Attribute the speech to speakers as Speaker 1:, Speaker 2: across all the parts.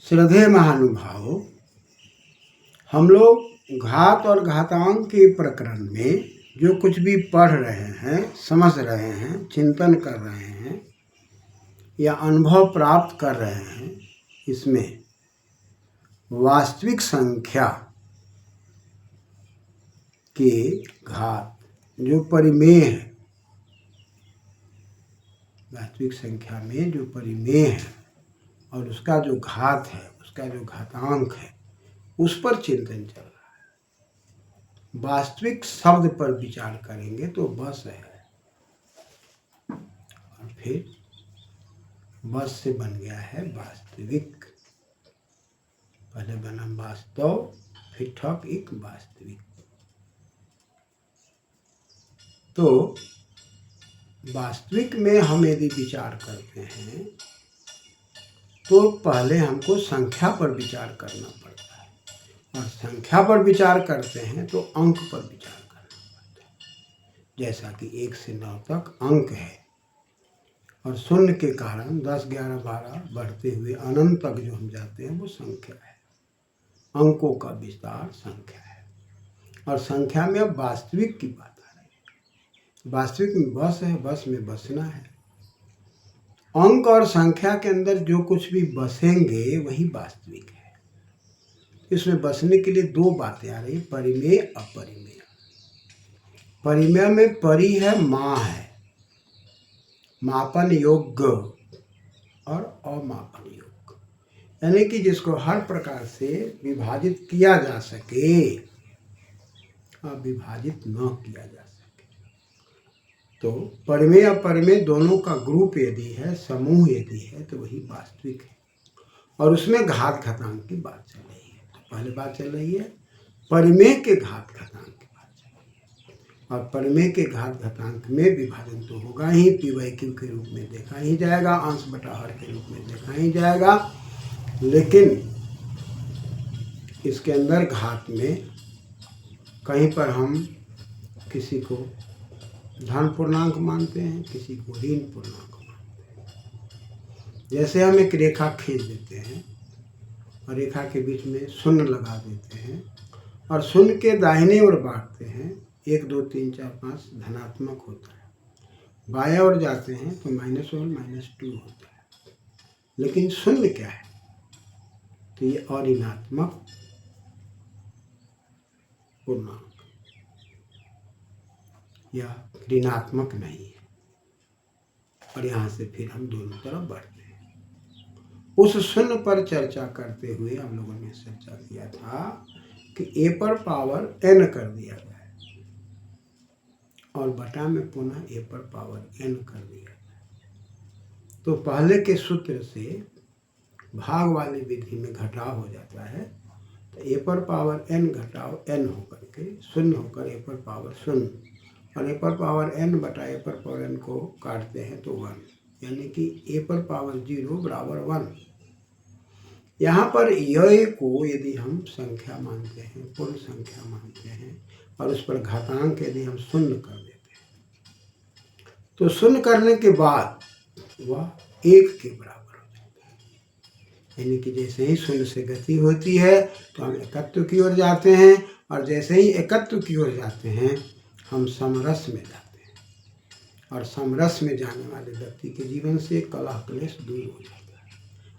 Speaker 1: श्रद्धेय महानुभाव, हम लोग घात और घातांक के प्रकरण में जो कुछ भी पढ़ रहे हैं, समझ रहे हैं, चिंतन कर रहे हैं या अनुभव प्राप्त कर रहे हैं, इसमें वास्तविक संख्या के घात जो परिमेय है, वास्तविक संख्या में जो परिमेय है और उसका जो घात है, उसका जो घातांक है, उस पर चिंतन चल रहा है। वास्तविक शब्द पर विचार करेंगे तो बस है, और फिर बस से बन गया है वास्तविक। पहले बना वास्तव, फिर ठक एक वास्तविक। तो वास्तविक में हम यदि विचार करते हैं तो पहले हमको संख्या पर विचार करना पड़ता है, और संख्या पर विचार करते हैं तो अंक पर विचार करना पड़ता है। जैसा कि 1 से 9 तक अंक है, और शून्य के कारण 10, 11, 12 बढ़ते हुए अनंत तक जो हम जाते हैं वो संख्या है। अंकों का विस्तार संख्या है, और संख्या में अब वास्तविक की बात आ रही है। वास्तविक में बस है, बस में बसना है। अंक और संख्या के अंदर जो कुछ भी बसेंगे वही वास्तविक है। इसमें बसने के लिए दो बातें आ रही, परिमेय अपरिमेय। परिमेय में परि है, माँ है, मापन योग्य, और अमापन योग्य, यानी कि जिसको हर प्रकार से विभाजित किया जा सके और विभाजित न किया जा सके। तो परिमेय अपरिमेय दोनों का ग्रुप यदि है, समूह यदि है, तो वही वास्तविक है। और उसमें घात घातांक की बात चल रही है। तो पहले बात चल रही है परिमेय के घात घातांक की बात चल रही है, और परिमेय के घात घातांक में विभाजन तो होगा ही, पी/क्यू के रूप में देखा ही जाएगा, अंश बटा हर के रूप में देखा ही जाएगा। लेकिन इसके अंदर घात में कहीं पर हम किसी को धन पूर्णांक मानते हैं, किसी को ऋण पूर्णांक मानते हैं। जैसे हम एक रेखा खींच देते हैं और रेखा के बीच में शून्य लगा देते हैं और शून्य के दाहिने ओर बांटते हैं, 1, 2, 3, 4, 5 धनात्मक होता है, बाएं ओर जाते हैं तो -1 -2 होता है। लेकिन शून्य क्या है? तो ये अऋणात्मक पूर्णांक या ऋणात्मक नहीं है। और यहाँ से फिर हम दोनों तरफ बढ़ते हैं। उस शून्य पर चर्चा करते हुए हम लोगों ने चर्चा किया था कि a पर पावर n कर दिया जाए, और बटा में पुनः a पर पावर n कर दिया जाए। तो पहले के सूत्र से भाग वाली विधि में घटाव हो जाता है, तो a पर पावर n घटाव n होकर के शून्य होकर a पर पावर 0, और a पर पावर n बटा a पर पावर n को काटते हैं तो 1, यानी कि a पर पावर 0 बराबर 1। यहाँ पर यह को यदि हम संख्या मानते हैं, पूर्ण संख्या मानते हैं, और उस पर घातांक यदि हम शून्य कर देते हैं, तो शून्य करने के बाद वह 1 के बराबर हो जाता है। यानी कि जैसे ही शून्य से गति होती है तो हम एकत्व की ओर जाते हैं, और जैसे ही एकत्व की ओर जाते हैं हम समरस में जाते हैं, और समरस में जाने वाले व्यक्ति के जीवन से कलह क्लेश दूर हो जाता है।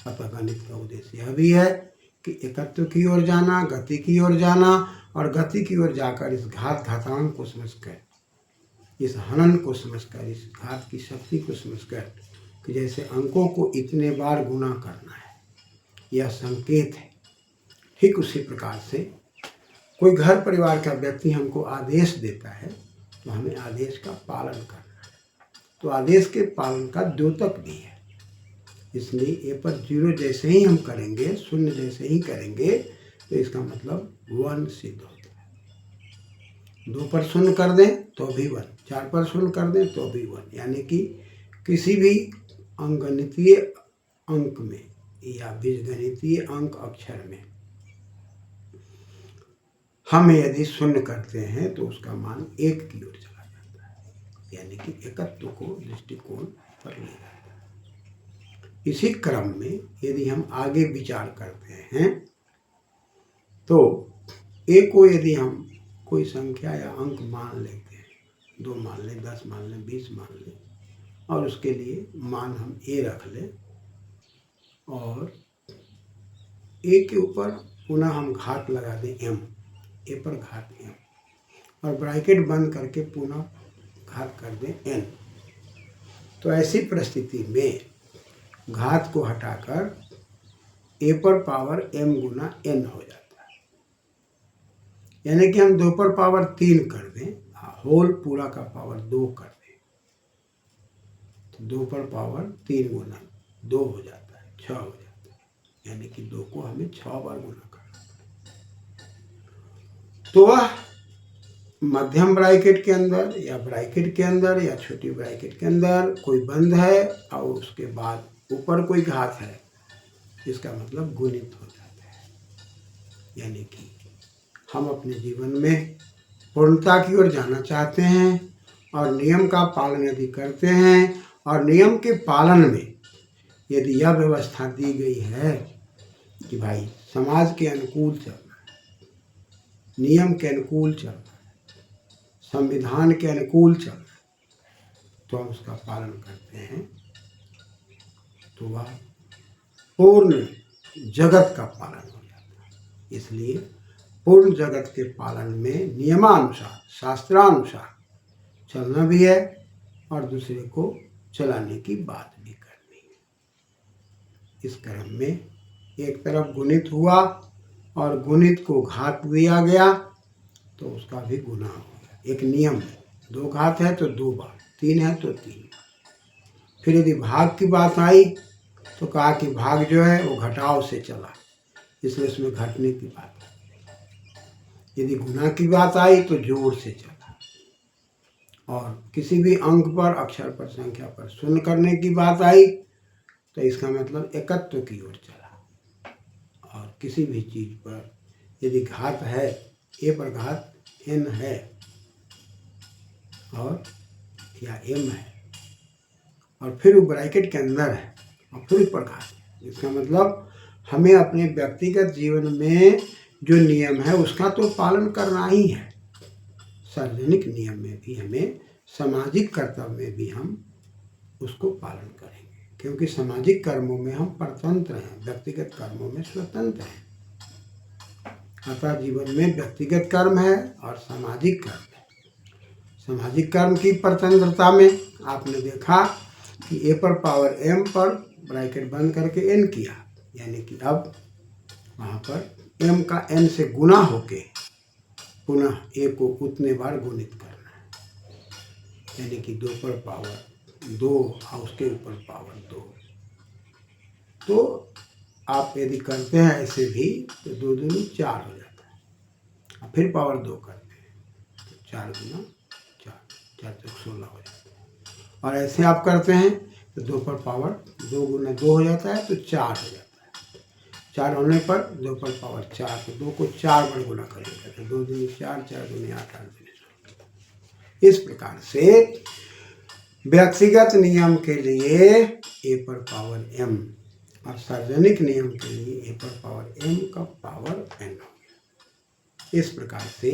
Speaker 1: अतः गणित का उद्देश्य यह भी है कि एकत्व की ओर जाना, गति की ओर जाना, और गति की ओर जाकर इस घात घातांक को समझकर, इस हनन को समझकर, इस घात की शक्ति को समझकर कि जैसे अंकों को इतने बार गुना करना है, यह संकेत है। ठीक उसी प्रकार से कोई घर परिवार का व्यक्ति हमको आदेश देता है तो हमें आदेश का पालन करना है। तो आदेश के पालन का द्योतक भी है। इसलिए a पर 0 जैसे ही हम करेंगे, शून्य जैसे ही करेंगे, तो इसका मतलब 1 सिद्ध होता है। 2 पर शून्य कर दें तो भी 1, 4 पर शून्य कर दें तो भी 1, यानी कि किसी भी अंकगणितीय अंक में या बीजगणितीय अंक अक्षर में हम यदि शून्य करते हैं तो उसका मान 1 की ओर चला जाता है, यानी कि एकत्व को दृष्टिकोण पर ले जाता है। इसी क्रम में यदि हम आगे विचार करते हैं तो ए को यदि हम कोई संख्या या अंक मान लेते हैं, 2 मान लें, 10 मान लें, 20 मान लें, और उसके लिए मान हम ए रख लें, और ए के ऊपर पुनः हम घात लगा दें एम, ए पर घात एम, और ब्रैकेट बंद करके पुनः घात कर दें एन। तो ऐसी परिस्थिति में घात को हटाकर ए पर पावर एम गुना एन हो जाता है, यानी कि हम 2 पर पावर 3 कर दें, होल पूरा का पावर 2 कर दें, तो 2 पर पावर 3 गुना 2 हो जाता है, 6 हो जाता है, यानी कि 2 को हमें 6 बार गुना करना है। तो वह मध्यम ब्रैकेट के अंदर या ब्रैकेट के अंदर या छोटी ब्रैकेट के अंदर कोई बंद है और उसके बाद ऊपर कोई घात है, इसका मतलब गुणित हो जाता है। यानी कि हम अपने जीवन में पूर्णता की ओर जाना चाहते हैं और नियम का पालन यदि करते हैं, और नियम के पालन में यदि यह व्यवस्था दी गई है कि भाई समाज के अनुकूल चलना है, नियम के अनुकूल चलना है, संविधान के अनुकूल चलना है, तो हम उसका पालन करते हैं, तो वह पूर्ण जगत का पालन हो जाता है। इसलिए पूर्ण जगत के पालन में नियमानुसार, शास्त्रानुसार चलना भी है और दूसरे को चलाने की बात भी करनी है। इस क्रम में एक तरफ गुणित हुआ और गुणित को घात दिया गया तो उसका भी गुना हो गया। एक नियम है, 2 घात है तो 2 बार, 3 है तो 3 बार। फिर यदि भाग की बात आई तो कहा कि भाग जो है वो घटाव से चला, इसलिए उसमें घटने की बात आई। यदि गुना की बात आई तो जोड़ से चला, और किसी भी अंक पर, अक्षर पर, संख्या पर शून्य करने की बात आई तो इसका मतलब एकत्व की ओर चला। और किसी भी चीज पर यदि घात है, ए पर घात एन है और या एम है, और फिर वो ब्रैकेट के अंदर है और फिर ऊपर घात, इसका मतलब हमें अपने व्यक्तिगत जीवन में जो नियम है उसका तो पालन करना ही है। सार्वजनिक नियम में भी हमें, सामाजिक कर्तव्य में भी हम उसको पालन करेंगे, क्योंकि सामाजिक कर्मों में हम परतंत्र हैं, व्यक्तिगत कर्मों में स्वतंत्र हैं। अतः जीवन में व्यक्तिगत कर्म है और सामाजिक कर्म है। सामाजिक कर्म की परतंत्रता में आपने देखा कि ए पर पावर एम पर ब्रैकेट बंद करके एन किया, यानी कि अब वहाँ पर एम का एन से गुना होके पुनः ए को उतने बार गुणित करना है, यानी कि 2 पर पावर 2 और उसके ऊपर पावर 2। तो आप यदि करते हैं ऐसे भी तो 2 दूनी 4 हो जाता है, और फिर पावर 2 करते हैं तो 4 गुना 4, 4 चौक 16 हो जाता है। और ऐसे आप करते हैं तो 2 पर पावर 2 गुना 2 हो जाता है तो 4 हो जाता है। 4 होने पर 2 पर पावर 4, तो 2 को 4 बार गुना कर देते हैं, 2 दूनी 4, 4 दूनी 8, 8 दूनी 16। इस प्रकार से व्यक्तिगत नियम के लिए ए पर पावर एम और सार्वजनिक नियम के लिए ए पर पावर एम का पावर एन हो गया। इस प्रकार से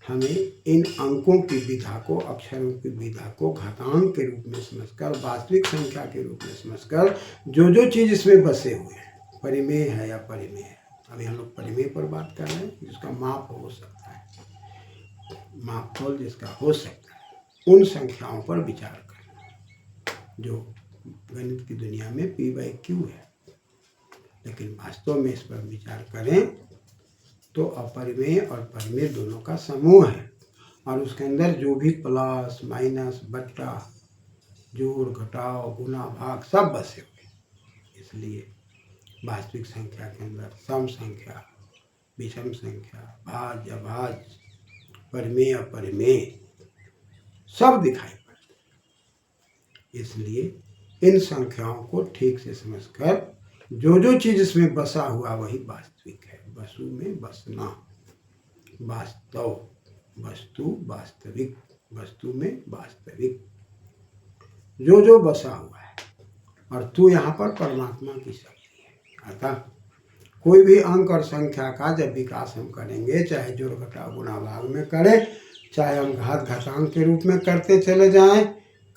Speaker 1: हमें इन अंकों की विधा को, अक्षरों की विधा को घातांक के रूप में समझकर, वास्तविक संख्या के रूप में समझकर, जो जो चीज़ इसमें बसे हुए हैं, परिमेय है या परिमेय है, अभी हम लोग परिमेय पर बात कर रहे हैं, जिसका माप हो सकता है, मापतोल जिसका हो सकता है, उन संख्याओं पर विचार करना जो गणित की दुनिया में P/Q है। लेकिन वास्तव में इस पर विचार करें तो अपरिमेय और परिमेय दोनों का समूह है, और उसके अंदर जो भी प्लस माइनस बट्टा जोड़ घटाव गुना भाग सब बसे हुए। इसलिए वास्तविक संख्या के अंदर सम संख्या, विषम संख्या, भाज्य अभाज्य, परिमेय अपरिमेय सब दिखाई पड़ते हैं। इसलिए इन संख्याओं को ठीक से समझकर जो जो चीज़ इसमें बसा हुआ वही वास्तविक है। वसु में बसना, वास्तव, वस्तु, वास्तविक, वस्तु में वास्तविक, जो जो बसा हुआ है और तू यहाँ पर परमात्मा की शक्ति है। अतः कोई भी अंक और संख्या का जब विकास हम करेंगे, चाहे जोड़ घटाव गुणा भाग में करें, चाहे हम घात घातांक के रूप में करते चले जाएं,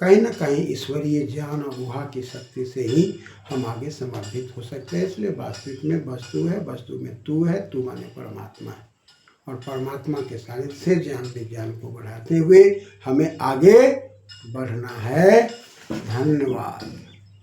Speaker 1: कहीं ना कहीं ईश्वरीय ज्ञान और ऊहा की शक्ति से ही हम आगे समर्थित हो सकते हैं। इसलिए वास्तविक में वस्तु है, वस्तु में तू है, तू माने परमात्मा है, और परमात्मा के सानिध्य से ज्ञान विज्ञान को बढ़ाते हुए हमें आगे बढ़ना है। धन्यवाद।